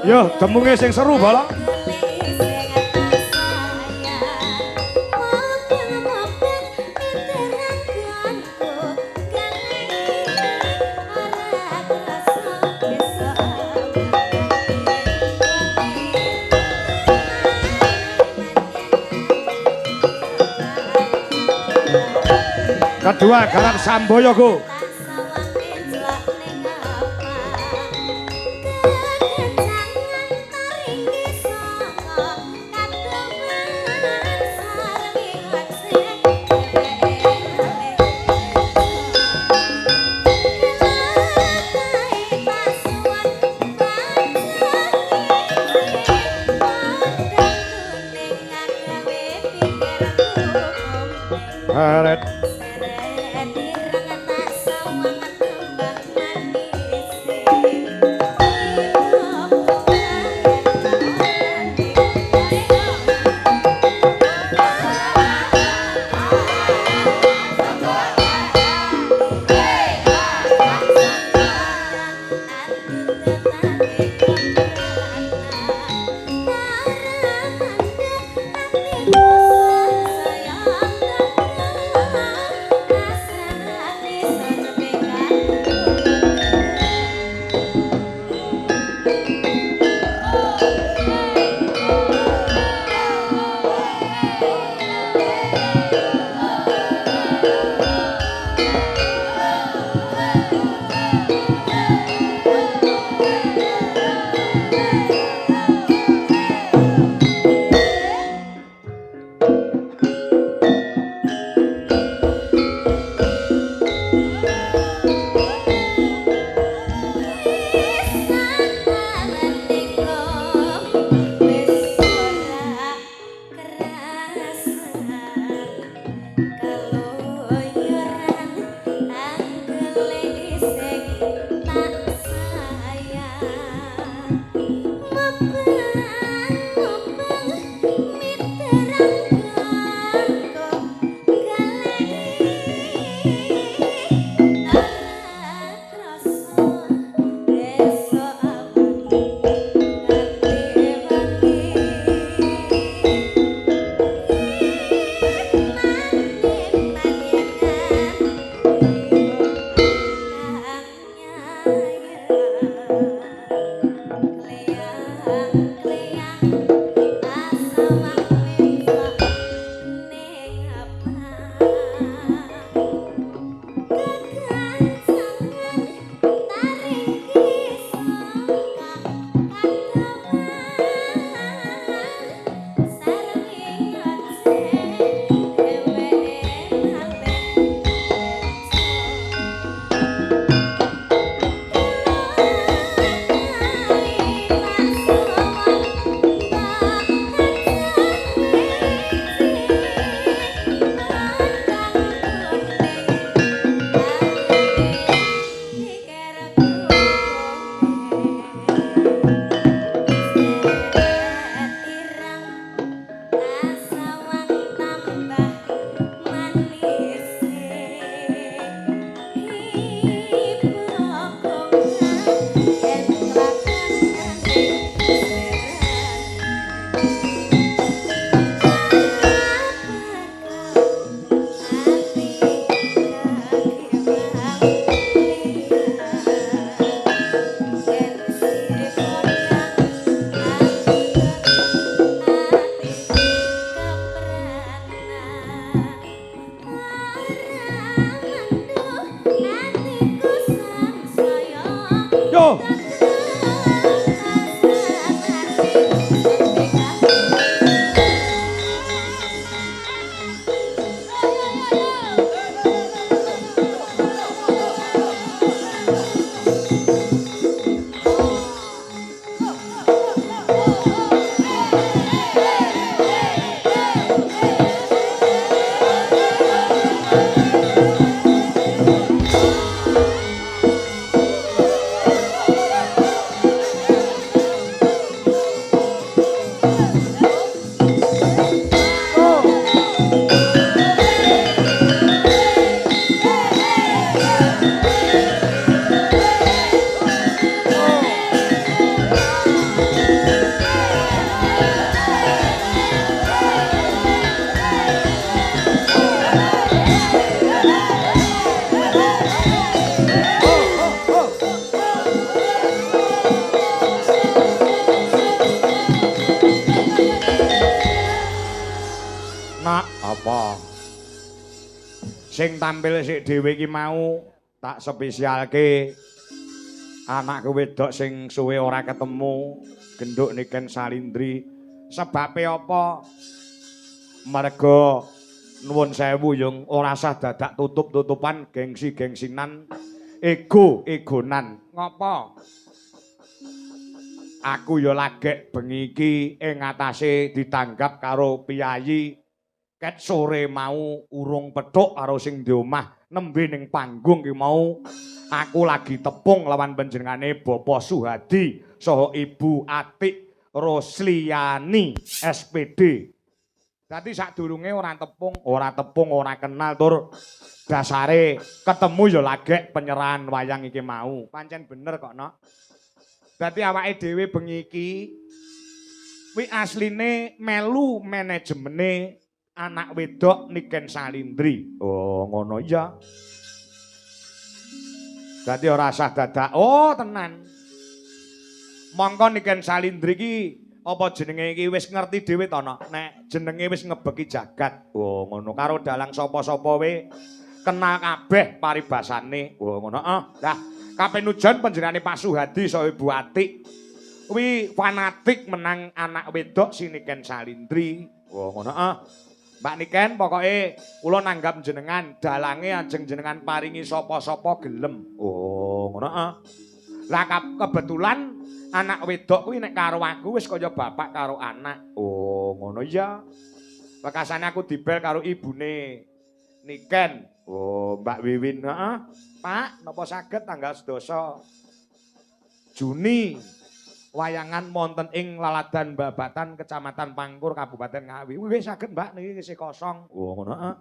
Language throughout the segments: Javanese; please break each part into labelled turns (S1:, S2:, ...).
S1: Yo, temunge sing seru bala. Kedua garang Samboyo go. Haret. Sing tampil sik dhewe iki mau tak spesialke anakku wedok sing suwe ora ketemu genduk Niken Salindri. Sebabe apa? Merga nuwun sewu yung ora sah dadak tutup-tutupan gengsi-gengsinan ego-egonan. Ngopo? Aku ya lagek bengi iki ing atase ditanggap karo piyayi. Ket sore mau urung pethuk karo sing di omah nembe ning panggung ki mau aku lagi tepung lawan panjenengane Bapak Suhadi saha Ibu Atik Rosliani SPD. Dadi sadurunge ora tepung, ora kenal tur dasare ketemu ya lagek penyerahan wayang iki mau. Pancen bener kok, Nok. Dadi awake dhewe bengi iki kuwi asline melu manajemene anak wedok Niken Salindri. Oh, ngono iya. Dadi ora usah dadak. Oh, tenan. Mongko Niken Salindri iki apa jenenge iki wis ngerti dhewe to, Nok? Nek jenenge wis ngebeki jagat. Oh, ngono. Karo dalang sapa-sapa we kenal kabeh paribasane. Oh, ngono. Lah, kapenujan panjenengane Pak Suhadi saha Ibu Atik kuwi fanatik menang anak wedok si Niken Salindri. Oh, ngono. Mbak Niken, pokoke kula nanggap jenengan dalange ajeng jenengan paringi sapa-sapa gelem. Oh, ngono. Lah kebetulan anak wedok kuwi nek karo aku wis kaya bapak karo anak. Oh, ngono ya. Bekasane aku dibel karo ibune Niken. Oh, Mbak Wiwin, heeh. Pak, napa saged tanggal 12 Juni wayangan monten ing Laladan Babatan Kecamatan Pangkur Kabupaten Ngawi. Wis saged Mbak niki isih kosong. Oh ngono heeh.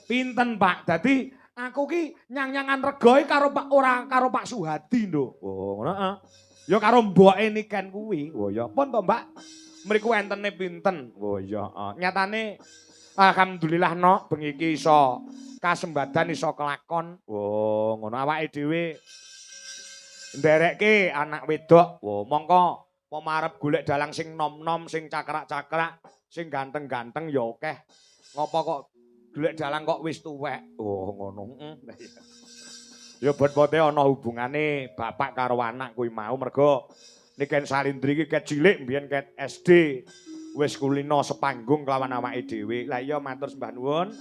S1: Pinten Pak? Dadi aku ki nyang-nyangan regoe karo Pak ora karo Pak Suhadi lho. Oh ngono heeh. Ya karo mboke Niken kuwi. Oh ya pun to Mbak. Mriku entene pinten? Oh ya nyatane alhamdulillah Nok bengi iki iso kasembadan iso kelakon. Oh ngono awake dhewe nderekke anak wedok. Wah, mongko pemarep golek dalang sing nom-nom, sing cakrak-cakrak, sing ganteng-ganteng ya akeh. Ngopo kok golek dalang kok wis tuwek? Oh, ngono. Ya bot-bote ana hubungane bapak karo anak kuwi mau mergo Niken Salindri iki ket cilik mbiyen ket SD wis kulino sepanggung kelawan awake dhewe. Lah iya matur sembah nuwun.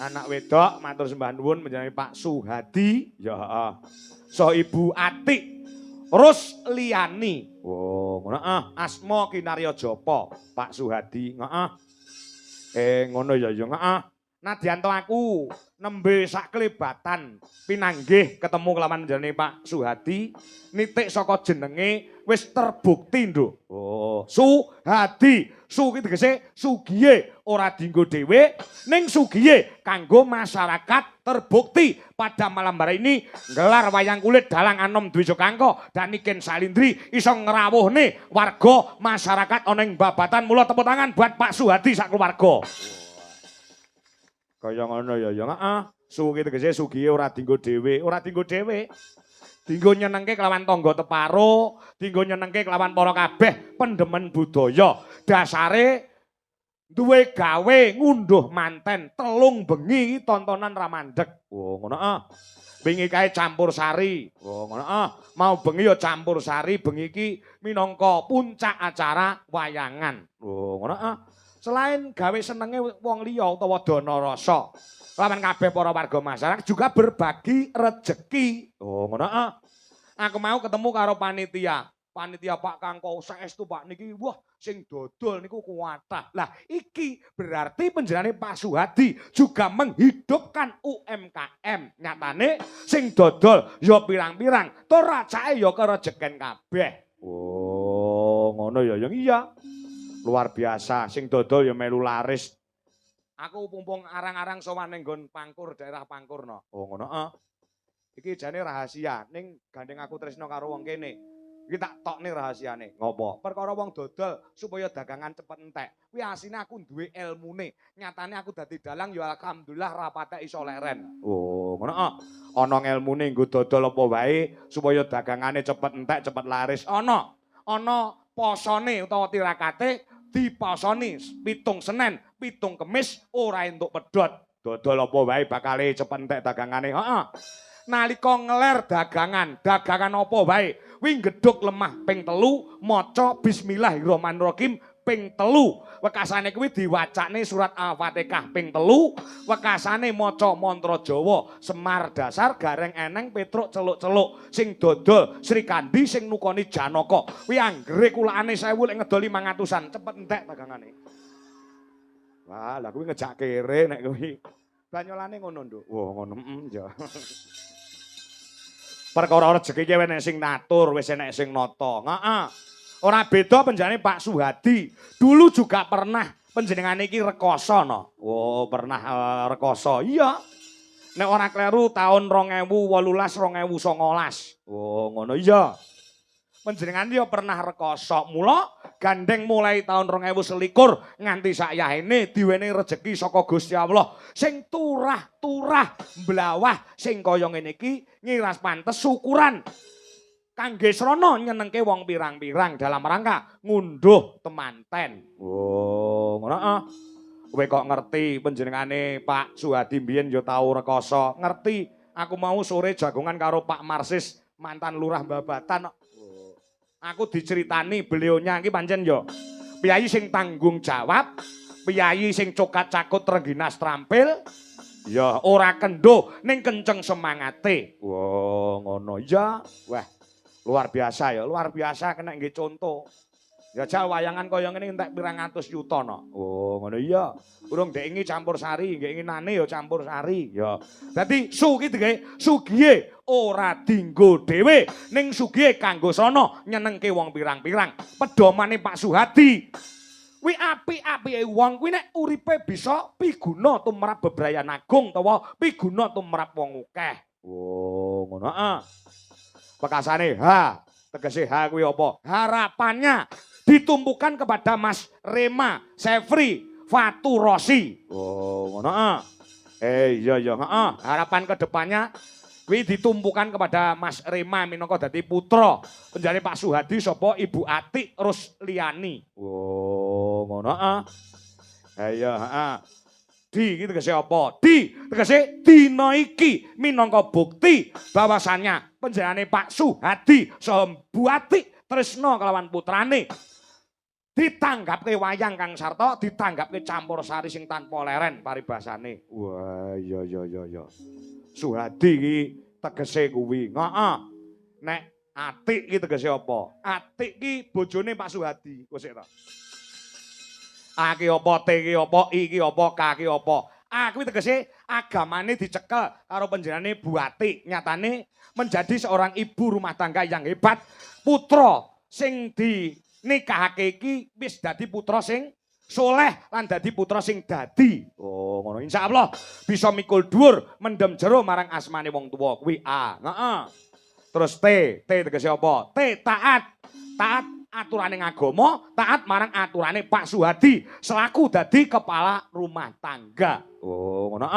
S1: Anak wedok matur sembah nuwun menjenengan Pak Suhadi. Ya heeh. So Ibu Atik Rosliani. Oh, ngono asma kinarya japa Pak Suhadi. Heeh. Ngono ya ya heeh. Nadyanto aku nembe sak klebatan pinanggih ketemu kelawan jenenge Pak Suhadi nitik saka jenenge wis terbukti nduk. Oh, Suhadi. Su ki tegese sugiye ora dienggo dhewe ning sugiye kanggo masyarakat terbukti pada malam hari ini gelar wayang kulit dalang anom Dwi Jokangko dan Niken Salindri iso ngrawuhne warga masyarakat ana ing Babatan. Mula tepuk tangan buat Pak Suhadi sak keluarga. Kaya ngono ya ya heeh. Su ki tegese sugiye ora dienggo dhewe, ora dienggo dhewe. Dinggo nyenengke kelawan tangga teparo, dinggo nyenengke kelawan para kabeh pendemen budaya. Dasare duwe gawe ngunduh manten telung bengi tontonan ramandhek. Oh ngono Wingi kae campur sari. Oh ngono Mau bengi ya campur sari, bengi iki minangka puncak acara wayangan. Oh ngono Selain gawe senenge wong liya utawa dana rasa, lawan kabeh para warga masyarakat juga berbagi rejeki. Oh ngono Aku mau ketemu karo panitia. Panitia Pak Kangko saestu Pak niki wah sing dodol niku kuwatah. Lah iki berarti panjenengane Pak Suhadi juga menghidupkan UMKM. Nyatane sing dodol ya pirang-pirang, tur racake ya kerejeken kabeh. Oh, ngono ya iya. Luar biasa, sing dodol ya melu laris. Aku pumpung arang-arang sowan ning nggon Pangkur, daerah Pangkur no. Oh ngono Iki jane rahasia, ning gandeng aku tresno karo wong kene. Iki tak tokne rahasiane. Ngopo? Perkara wong dodol supaya dagangan cepet entek. Kuwi asine aku duwe ilmune. Nyatane aku dadi dalang ya alhamdulillah ra patek iso leren. Oh, ngono Ana ilmune nggo dodol apa wae supaya dagangane cepet entek, cepet laris. Ana posone utawa tirakate diposoni 7 Senin, 7 Kemis ora entuk pedhot. Dodol apa wae bakale cepet entek dagangane. Heeh. Nalika ngeler dagangan apa wae, kuwi gedhog lemah ping 3, maca bismillahirrahmanirrahim ping 3. Wekasane kuwi diwacane surat Al-Fatihah ping 3, wekasane maca mantra Jawa, Semar dasar gareng eneng Petruk celuk-celuk, sing dodol Sri Kandi sing nukoni Janaka. Kuwi anggere kulakane 1000 lek ngedol 500-an, cepet entek dagangane. Wah, lah kuwi ngejak kere nek kuwi. Banyolane ngono, Nduk. Wah, ngono. Ya. Perkara rezeki ki enek sing natur, wis enek sing nata. Heeh. Ora beda penjane Pak Suhadi. Dulu juga pernah panjenengane iki rekoso no. Oh, pernah rekoso. Iya. Nek ora kleru tahun 2018 2019. Oh, ngono iya. Panjenengan yo pernah rekoso. Mula gandeng mulai tahun 2021 nganti sakyahene diwenehi rejeki saka Gusti Allah sing turah-turah mblawah sing kaya ngene iki ngiras pantes syukuran kangge srana nyenengke wong pirang-pirang dalam rangka ngunduh temanten. Oh, ngono kowe kok ngerti panjenengane Pak Suhadi mbiyen yo tau rekoso. Ngerti, aku mau sore jagongan karo Pak Marsis mantan lurah Babatan. Aku diceritani beliaunya iki pancen yo piyayi sing tanggung jawab, piyayi sing cokat cakut rengginas trampil, ya ora kendho ning kenceng semangate. Wah, ngono ya. Wah, luar biasa ya, luar biasa kena nggih contoh. Ya jal wayangan kaya ngene entek pirang atus yuta no. Oh, ngono iya. Urung ndek ingi campur sari, nggih nginane ya campur sari. Ya. Dadi su ki digawe sugihe ora dinggo dhewe, ning sugihe kanggo sono nyenengke wong pirang-pirang. Pedomane Pak Suhadi. Kuwi apik-apike wong kuwi nek uripe bisa piguna tumrap bebrayan agung utawa piguna tumrap wong akeh. Oh, ngono Bekasane tegese ha kuwi apa? Harapannya ditumpukan kepada Mas Rema Sefri Faturosi. Oh, ngono iya heeh. Harapan kedepannya kuwi ditumpukan kepada Mas Rema minangka dadi putra penjane Pak Suhadi sapa Ibu Atik Rusliani. Oh, ngono iya heeh. Di iki tegese apa? Di tegese dina iki minangka bukti bahwasannya penjenengane Pak Suhadi saha Bu Atik tresna kelawan putrane ditanggapke wayang Kang Sarta, ditanggapke campur sari sing tanpa leren paribasane. Wah, iya. Suhadi iki tegese kuwi. Heeh. Nek Atik iki tegese apa? Atik iki bojone Pak Suhadi. Wis ta. A ki apa, T ki apa, I ki apa, K ki apa. A kuwi tegese agamane dicekel karo panjenengane Bu Atik. Nyatane menjadi seorang ibu rumah tangga yang hebat. Putra sing dinikahake iki wis dadi putra sing soleh lan dadi putra sing dadi. Oh, ngono insyaallah bisa mikul dhuwur mendem jero marang asmane wong tuwa kuwi A. Heeh. Terus T tegese apa? T taat. Taat aturane agama, taat marang aturane Pak Suhadi selaku dadi kepala rumah tangga. Oh, ngono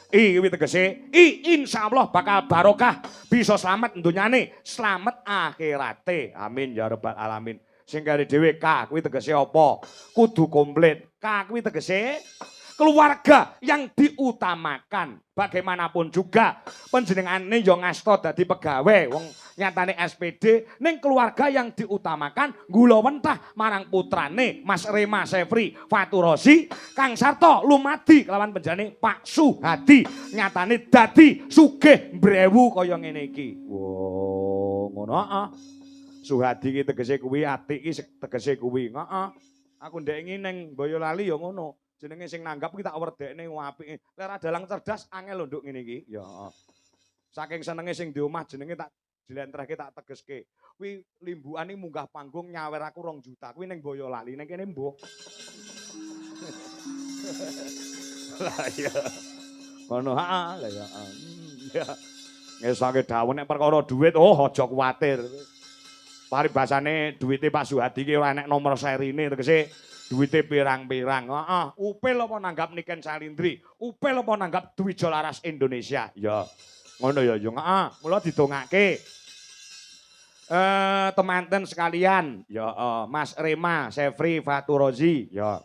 S1: I kuwi tegese I insyaallah bakal barokah, bisa slamet dunyane, slamet akhirate. Amin ya rabbal alamin. Sing kare dhewe K kuwi tegese apa? Kudu komplit. K kuwi tegese keluarga yang diutamakan. Bagaimanapun juga panjenengane yo ngasta dadi pegawe wong nyatane SPD ning keluarga yang diutamakan gula wentah marang putrane Mas Rema Sefri Faturosi Kang Sarta lumadi kelawan penjane Pak Suhadi nyatane dadi sugih mbrewu kaya ngene iki. Wo, ngono Suhadi iki tegese kuwi, Atik iki tegese kuwi. Aku ndek iki ning Boyolali ya ngono. Jenenge sing nanggap ki tak werdekne apike. Lek ra dalang cerdas angel lho nduk ngene iki. Ya. Saking senenge sing di omah jenenge tak jlentrehke tak tegeske. Kuwi limbukan iki munggah panggung nyawer aku 2 juta. Kuwi ning Boyolali ning kene mbuh. Lah iya. Ngono lah ya. Ya. Ngesake dawuh nek perkara dhuwit aja kuwatir. Paribasane duwite Pak Suhadi ki ora enek nomor serine tegese duwite pirang-pirang. Upil apa nanggap Niken Salindri? Upil apa nanggap Dwija Laras Indonesia? Ya. Ngono ya, mula didongake. Temanten sekalian, ya Mas Rema Sefri Faturozi, ya.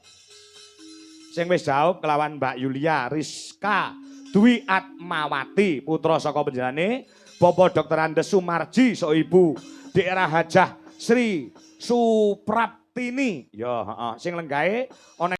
S1: sing wis jauh kelawan Mbak Yulia Rizka Dwi Atmawati putra saka panjenengane Bapak Dr. Andes Sumarji so Ibu daerah Hajah Sri Supraptini ya heeh sing lenggahe ana